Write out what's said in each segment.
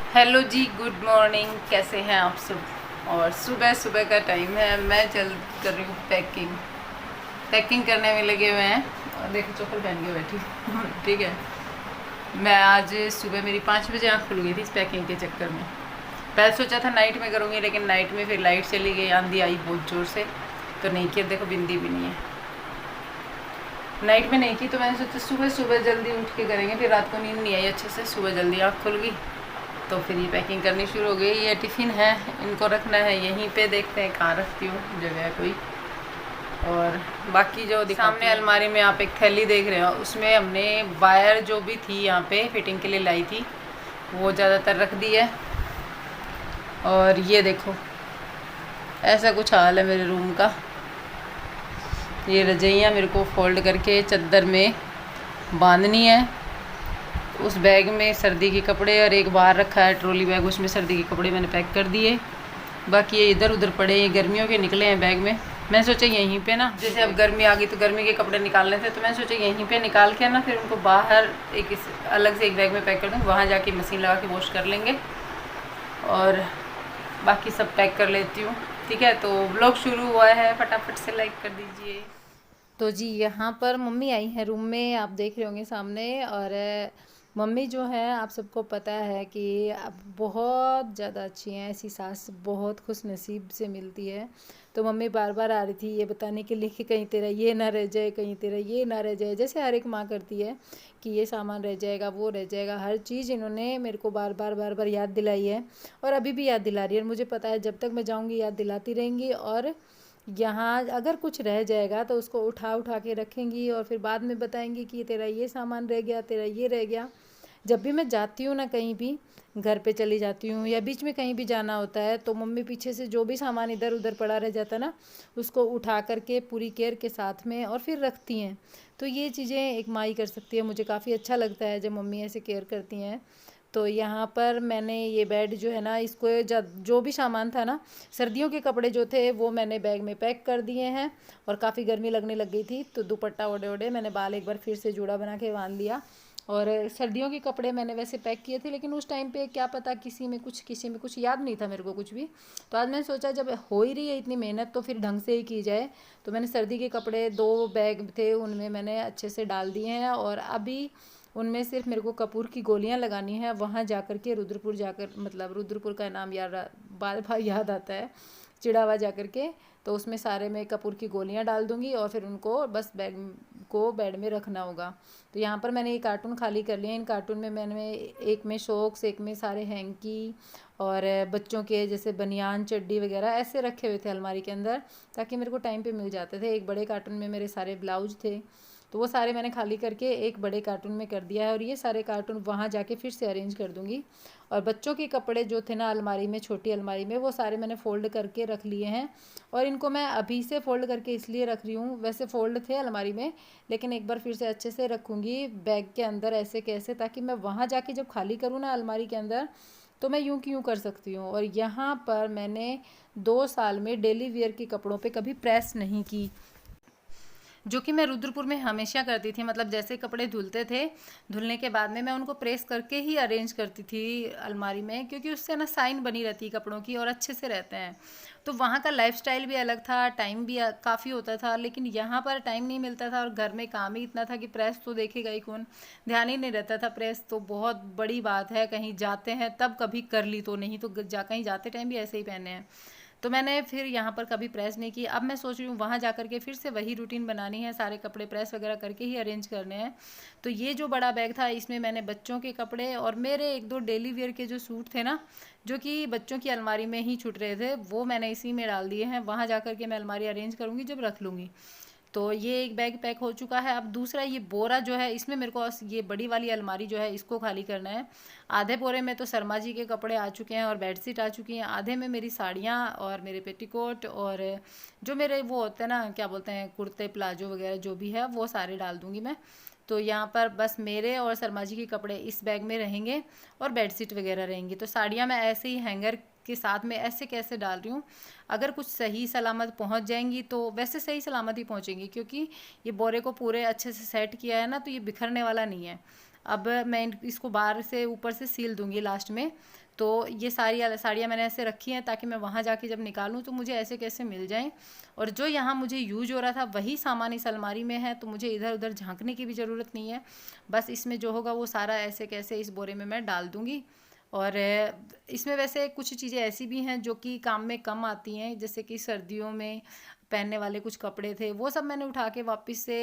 Hello जी, good morning. कैसे हैं आप सब। और सुबह सुबह का टाइम है, मैं चल कर रही हूँ पैकिंग। पैकिंग करने में लगे हुए हैं और देखो चप्पल पहन के बैठी हूँ। ठीक है। मैं आज सुबह मेरी 5 बजे आँख खुल गई थी इस पैकिंग के चक्कर में। पहले सोचा था नाइट में करूँगी, लेकिन नाइट में फिर लाइट चली गई, आंधी आई बहुत ज़ोर से, तो नहीं किया। देखो बिंदी भी नहीं है, नाइट में नहीं की। तो मैंने सोचा सुबह सुबह जल्दी उठ के करेंगे, फिर रात को नींद नहीं आई अच्छे से, सुबह जल्दी आँख खुल गई तो फिर ये पैकिंग करनी शुरू हो गई। ये टिफ़िन है, इनको रखना है यहीं पे, देखते हैं कहाँ रखती हूँ, जगह है कोई। और बाकी जो सामने अलमारी में आप एक थैली देख रहे हो, उसमें हमने वायर जो भी थी यहाँ पे फिटिंग के लिए लाई थी वो ज़्यादातर रख दी है। और ये देखो ऐसा कुछ हाल है मेरे रूम का। ये रजाइयाँ मेरे को फोल्ड करके चादर में बांधनी है। उस बैग में सर्दी के कपड़े और एक बाहर रखा है ट्रॉली बैग, उसमें सर्दी के कपड़े मैंने पैक कर दिए। बाकी ये इधर उधर पड़े, ये गर्मियों के निकले हैं बैग में। मैं सोचा यहीं पे ना, जैसे अब गर्मी आ गई तो गर्मी के कपड़े निकालने थे, तो मैं सोचा यहीं पे निकाल के ना फिर उनको बाहर एक अलग से एक बैग में पैक कर दूँगी, वहाँ जाके मशीन लगा के वॉश कर लेंगे। और बाकी सब पैक कर लेती हूँ। ठीक है, तो व्लॉग शुरू हुआ है, फटाफट से लाइक कर दीजिए। तो जी यहाँ पर मम्मी आई हैं रूम में, आप देख रहे होंगे सामने। और मम्मी जो है आप सबको पता है कि अब बहुत ज़्यादा अच्छी हैं, ऐसी सास बहुत खुश नसीब से मिलती है। तो मम्मी बार बार आ रही थी ये बताने के लिए कि कहीं तेरा ये ना रह जाए, कहीं तेरा ये ना रह जाए, जैसे हर एक माँ करती है कि ये सामान रह जाएगा, वो रह जाएगा। हर चीज़ इन्होंने मेरे को बार बार बार बार याद दिलाई है और अभी भी याद दिला रही है। और मुझे पता है जब तक मैं जाऊँगी याद दिलाती रहेंगी। और यहाँ अगर कुछ रह जाएगा तो उसको उठा उठा के रखेंगी और फिर बाद में बताएंगी कि तेरा ये सामान रह गया, तेरा ये रह गया। जब भी मैं जाती हूँ ना, कहीं भी घर पे चली जाती हूँ या बीच में कहीं भी जाना होता है, तो मम्मी पीछे से जो भी सामान इधर उधर पड़ा रह जाता है ना, उसको उठा करके पूरी केयर के साथ में और फिर रखती हैं। तो ये चीज़ें एक माँ ही कर सकती है। मुझे काफ़ी अच्छा लगता है जब मम्मी ऐसे केयर करती हैं। तो यहाँ पर मैंने ये बेड जो है ना, इसको जो भी सामान था ना, सर्दियों के कपड़े जो थे वो मैंने बैग में पैक कर दिए हैं। और काफ़ी गर्मी लगने लग गई थी तो दुपट्टा ओढ़े ओढ़े मैंने बाल एक बार फिर से जूड़ा बना के बांध लिया। और सर्दियों के कपड़े मैंने वैसे पैक किए थे, लेकिन उस टाइम पे क्या पता किसी में कुछ याद नहीं था मेरे को कुछ भी। तो आज मैंने सोचा जब हो ही रही है इतनी मेहनत तो फिर ढंग से ही की जाए। तो मैंने सर्दी के कपड़े 2 बैग थे उनमें मैंने अच्छे से डाल दिए हैं। और अभी उनमें सिर्फ मेरे को कपूर की गोलियां लगानी है, वहाँ जाकर के रुद्रपुर जाकर, मतलब रुद्रपुर का नाम यार बार बार याद आता है, चिड़ावा जाकर के। तो उसमें सारे में कपूर की गोलियां डाल दूंगी और फिर उनको बस बैग को बेड में रखना होगा। तो यहाँ पर मैंने ये कार्टून खाली कर लिए। इन कार्टून में मैंने एक में शॉक्स, एक में सारे हैंकी और बच्चों के जैसे बनियान चड्डी वगैरह ऐसे रखे हुए थे अलमारी के अंदर, ताकि मेरे को टाइम पे मिल जाते थे। एक बड़े कार्टून में मेरे सारे ब्लाउज थे, तो वो सारे मैंने खाली करके एक बड़े कार्टून में कर दिया है। और ये सारे कार्टून वहाँ जाके फिर से अरेंज कर दूँगी। और बच्चों के कपड़े जो थे ना अलमारी में, छोटी अलमारी में, वो सारे मैंने फ़ोल्ड करके रख लिए हैं। और इनको मैं अभी से फ़ोल्ड करके इसलिए रख रही हूँ, वैसे फ़ोल्ड थे अलमारी में, लेकिन एक बार फिर से अच्छे से रखूँगी बैग के अंदर ऐसे कैसे, ताकि मैं वहाँ जाके जब खाली करूँ ना अलमारी के अंदर, तो मैं यूँ की यूँ कर सकती हूँ। और यहाँ पर मैंने 2 साल में डेली वेयर के कपड़ों पे कभी प्रेस नहीं की, जो कि मैं रुद्रपुर में हमेशा करती थी। मतलब जैसे कपड़े धुलते थे, धुलने के बाद में मैं उनको प्रेस करके ही अरेंज करती थी अलमारी में, क्योंकि उससे ना साइन बनी रहती है कपड़ों की और अच्छे से रहते हैं। तो वहाँ का लाइफस्टाइल भी अलग था, टाइम भी काफ़ी होता था, लेकिन यहाँ पर टाइम नहीं मिलता था और घर में काम ही इतना था कि प्रेस तो देखेगा ही कौन, ध्यान ही नहीं रहता था। प्रेस तो बहुत बड़ी बात है, कहीं जाते हैं तब कभी कर ली, तो नहीं तो कहीं जाते टाइम भी ऐसे ही पहने हैं। तो मैंने फिर यहाँ पर कभी प्रेस नहीं की। अब मैं सोच रही हूँ वहाँ जा करके फिर से वही रूटीन बनानी है, सारे कपड़े प्रेस वगैरह करके ही अरेंज करने हैं। तो ये जो बड़ा बैग था इसमें मैंने बच्चों के कपड़े और मेरे 1-2 डेली वेयर के जो सूट थे ना, जो कि बच्चों की अलमारी में ही छूट रहे थे, वो मैंने इसी में डाल दिए हैं। वहाँ जा करके मैं अलमारी अरेंज करूँगी जब रख लूँगी। तो ये एक बैग पैक हो चुका है। अब दूसरा ये बोरा जो है, इसमें मेरे को ये बड़ी वाली अलमारी जो है इसको खाली करना है। आधे बोरे में तो शर्मा जी के कपड़े आ चुके हैं और बेडशीट आ चुकी हैं, आधे में मेरी साड़ियाँ और मेरे पेटीकोट और जो मेरे वो होते हैं ना, क्या बोलते हैं, कुर्ते प्लाजो वगैरह जो भी है, वो सारे डाल दूँगी मैं। तो यहाँ पर बस मेरे और शर्मा जी के कपड़े इस बैग में रहेंगे और बेडशीट वगैरह रहेंगी। तो साड़ियाँ मैं ऐसे ही हैंगर के साथ में ऐसे कैसे डाल रही हूँ, अगर कुछ सही सलामत पहुँच जाएंगी तो वैसे सही सलामत ही पहुँचेंगी, क्योंकि ये बोरे को पूरे अच्छे से सेट किया है ना, तो ये बिखरने वाला नहीं है। अब मैं इसको बाहर से ऊपर से सील दूंगी लास्ट में। तो ये सारी साड़ियाँ मैंने ऐसे रखी हैं ताकि मैं वहाँ जाके जब निकालूँ तो मुझे ऐसे कैसे मिल जाएं। और जो यहाँ मुझे यूज हो रहा था वही सामान इस अलमारी में है, तो मुझे इधर उधर झांकने की भी ज़रूरत नहीं है। बस इसमें जो होगा वो सारा ऐसे कैसे इस बोरे में मैं डाल दूँगी। और इसमें वैसे कुछ चीज़ें ऐसी भी हैं जो कि काम में कम आती हैं, जैसे कि सर्दियों में पहनने वाले कुछ कपड़े थे, वो सब मैंने उठा के वापस से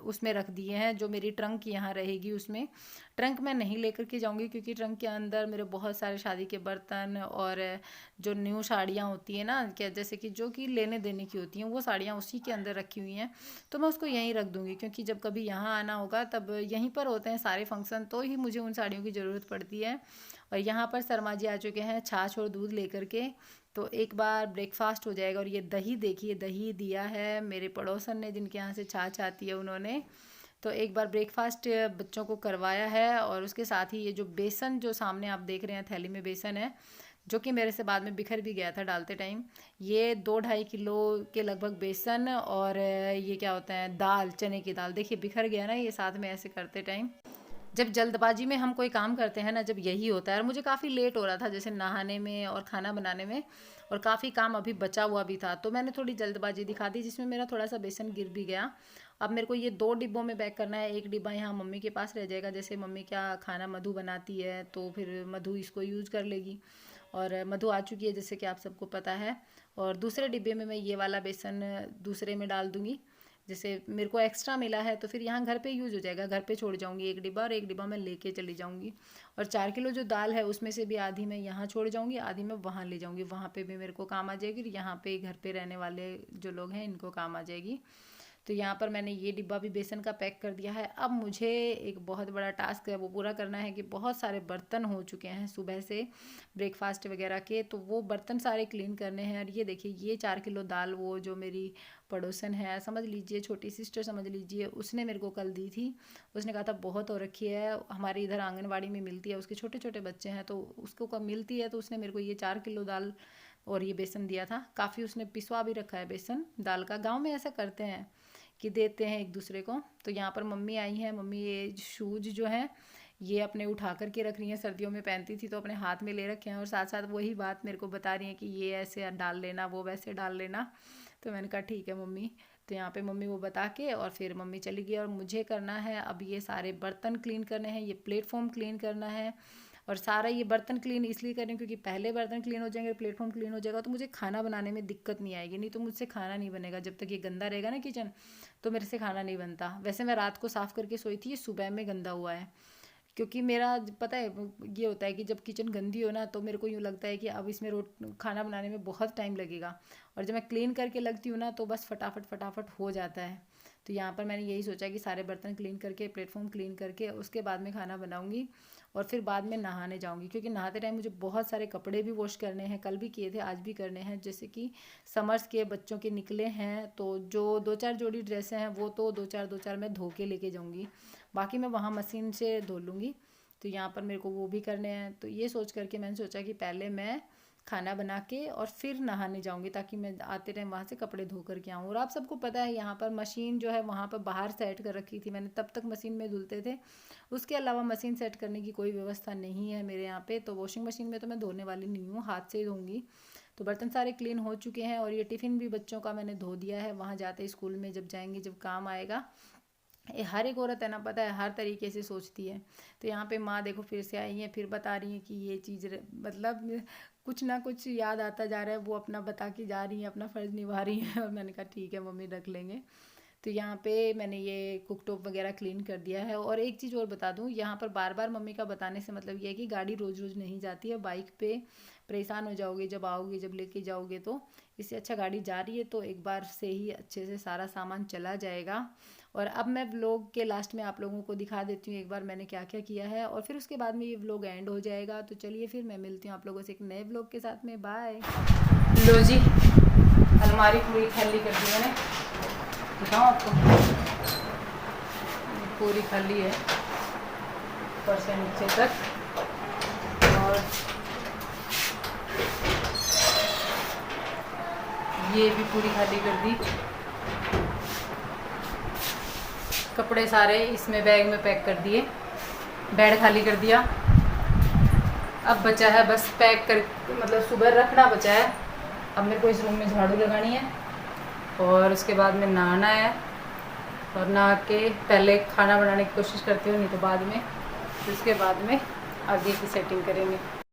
उसमें रख दिए हैं। जो मेरी ट्रंक यहाँ रहेगी उसमें, ट्रंक मैं नहीं लेकर के जाऊँगी क्योंकि ट्रंक के अंदर मेरे बहुत सारे शादी के बर्तन और जो न्यू साड़ियाँ होती हैं ना, क्या जैसे कि जो कि लेने देने की होती हैं, वो साड़ियाँ उसी के अंदर रखी हुई हैं। तो मैं उसको यहीं रख दूँगी क्योंकि जब कभी यहाँ आना होगा तब यहीं पर होते हैं सारे फंक्शन, तो ही मुझे उन साड़ियों की ज़रूरत पड़ती है। और यहाँ पर शर्मा जी आ चुके हैं छाछ और दूध लेकर के, तो एक बार ब्रेकफास्ट हो जाएगा। और ये दही देखिए, दही दिया है मेरे पड़ोसन ने जिनके यहाँ से छाछ आती है उन्होंने, तो एक बार ब्रेकफास्ट बच्चों को करवाया है। और उसके साथ ही ये जो बेसन जो सामने आप देख रहे हैं थैली में बेसन है, जो कि मेरे से बाद में बिखर भी गया था डालते टाइम, ये 2-2.5 किलो के लगभग बेसन। और ये क्या होता है, दाल, चने की दाल, देखिए बिखर गया ना ये साथ में ऐसे करते टाइम। जब जल्दबाजी में हम कोई काम करते हैं ना, जब यही होता है। और मुझे काफ़ी लेट हो रहा था जैसे नहाने में और खाना बनाने में, और काफ़ी काम अभी बचा हुआ भी था, तो मैंने थोड़ी जल्दबाजी दिखा दी जिसमें मेरा थोड़ा सा बेसन गिर भी गया। अब मेरे को ये 2 डिब्बों में पैक करना है। एक डिब्बा यहाँ मम्मी के पास रह जाएगा, जैसे मम्मी क्या खाना मधु बनाती है तो फिर मधु इसको यूज़ कर लेगी। और मधु आ चुकी है जैसे कि आप सबको पता है। और दूसरे डिब्बे में मैं ये वाला बेसन दूसरे में डाल दूँगी, जैसे मेरे को एक्स्ट्रा मिला है तो फिर यहाँ घर पे यूज़ हो जाएगा। घर पे छोड़ जाऊँगी एक डिब्बा, और एक डिब्बा मैं लेके चली जाऊँगी। और 4 किलो जो दाल है उसमें से भी आधी मैं यहाँ छोड़ जाऊँगी, आधी मैं वहाँ ले जाऊँगी, वहाँ पे भी मेरे को काम आ जाएगी। और यहाँ पे घर पे रहने वाले जो लोग हैं इनको काम आ जाएगी। तो यहाँ पर मैंने ये डिब्बा भी बेसन का पैक कर दिया है। अब मुझे एक बहुत बड़ा टास्क है वो पूरा करना है कि बहुत सारे बर्तन हो चुके हैं सुबह से ब्रेकफास्ट वगैरह के, तो वो बर्तन सारे क्लीन करने हैं। और ये देखिए ये 4 किलो दाल, वो जो मेरी पड़ोसन है, समझ लीजिए छोटी सिस्टर समझ लीजिए, उसने मेरे को कल दी थी। उसने कहा था बहुत हो रखी है, हमारे इधर आंगनवाड़ी में मिलती है, उसके छोटे छोटे बच्चे हैं तो उसको कब मिलती है, तो उसने मेरे को ये 4 किलो दाल और ये बेसन दिया था। काफ़ी उसने पिसवा भी रखा है बेसन दाल का। गाँव में ऐसा करते हैं कि देते हैं एक दूसरे को। तो यहाँ पर मम्मी आई हैं, मम्मी ये शूज जो हैं ये अपने उठा करके रख रही हैं, सर्दियों में पहनती थी तो अपने हाथ में ले रखे हैं। और साथ साथ वही बात मेरे को बता रही हैं कि ये ऐसे डाल लेना, वो वैसे डाल लेना। तो मैंने कहा ठीक है मम्मी। तो यहाँ पे मम्मी वो बता के और फिर मम्मी चली गई। और मुझे करना है अब ये सारे बर्तन क्लीन करने हैं, ये प्लेटफॉर्म क्लीन करना है। और सारा ये बर्तन क्लीन इसलिए कर रही हूँ क्योंकि पहले बर्तन क्लीन हो जाएंगे, प्लेटफॉर्म क्लीन हो जाएगा, तो मुझे खाना बनाने में दिक्कत नहीं आएगी। नहीं तो मुझसे खाना नहीं बनेगा जब तक ये गंदा रहेगा ना किचन, तो मेरे से खाना नहीं बनता। वैसे मैं रात को साफ़ करके सोई थी, ये सुबह में गंदा हुआ है। क्योंकि मेरा पता है ये होता है कि जब किचन गंदी हो ना तो मेरे को यूँ लगता है कि अब इसमें खाना बनाने में बहुत टाइम लगेगा। और जब मैं क्लीन करके लगती हूँ ना तो बस फटाफट फटाफट हो जाता है। तो यहाँ पर मैंने यही सोचा कि सारे बर्तन क्लीन करके, प्लेटफॉर्म क्लीन करके उसके बाद में खाना बनाऊँगी। और फिर बाद में नहाने जाऊँगी क्योंकि नहाते टाइम मुझे बहुत सारे कपड़े भी वॉश करने हैं। कल भी किए थे, आज भी करने हैं। जैसे कि समर्स के बच्चों के निकले हैं तो जो 2-4 जोड़ी ड्रेसें हैं वो तो 2-4 मैं धो के लेके जाऊँगी, बाकी मैं वहाँ मशीन से धो लूँगी। तो यहाँ पर मेरे को वो भी करने हैं। तो ये सोच करके मैंने सोचा कि पहले मैं खाना बना के और फिर नहाने जाऊँगी ताकि मैं आते टाइम वहाँ से कपड़े धो करके आऊँ। और आप सबको पता है यहाँ पर मशीन जो है वहाँ पर बाहर सेट कर रखी थी मैंने, तब तक मशीन में धुलते थे। उसके अलावा मशीन सेट करने की कोई व्यवस्था नहीं है मेरे यहाँ पे। तो वॉशिंग मशीन में तो मैं धोने वाली नहीं हूँ, हाथ से ही धोऊँगी। तो बर्तन सारे क्लीन हो चुके हैं। और ये टिफ़िन भी बच्चों का मैंने धो दिया है, वहाँ जाते स्कूल में जब जाएंगे, जब काम आएगा। हर एक औरत है ना, पता है, हर तरीके से सोचती है। तो यहाँ पे माँ देखो फिर से आई हैं, फिर बता रही हैं कि ये चीज़ मतलब कुछ ना कुछ याद आता जा रहा है, वो अपना बता के जा रही हैं, अपना फ़र्ज़ निभा रही हैं। और मैंने कहा ठीक है मम्मी रख लेंगे। तो यहाँ पे मैंने ये कुकटॉप वगैरह क्लीन कर दिया है। और एक चीज़ और बता दूँ, यहाँ पर बार बार मम्मी का बताने से मतलब ये है कि गाड़ी रोज़ रोज़ नहीं जाती है, बाइक पे परेशान हो जाओगे जब आओगे, जब लेके जाओगे। तो इससे अच्छा गाड़ी जा रही है तो एक बार से ही अच्छे से सारा सामान चला जाएगा। और अब मैं व्लॉग के लास्ट में आप लोगों को दिखा देती हूँ एक बार मैंने क्या क्या किया है, और फिर उसके बाद में ये व्लॉग एंड हो जाएगा। तो चलिए फिर मैं मिलती हूँ आप लोगों से एक नए व्लॉग के साथ में। बाय। लो जी, अलमारी पूरी खाली कर दी मैंने, दिखाऊँ आपको, पूरी खाली है ऊपर से नीचे तक। और ये भी पूरी खाली कर दी। कपड़े सारे इसमें बैग में पैक कर दिए। बेड खाली कर दिया। अब बचा है बस पैक कर, मतलब सुबह रखना बचा है। अब मेरे को इस रूम में झाड़ू लगानी है और उसके बाद में नहाना है, और नहा के पहले खाना बनाने की कोशिश करती हूँ, नहीं तो बाद में, उसके बाद में आगे की सेटिंग करेंगे।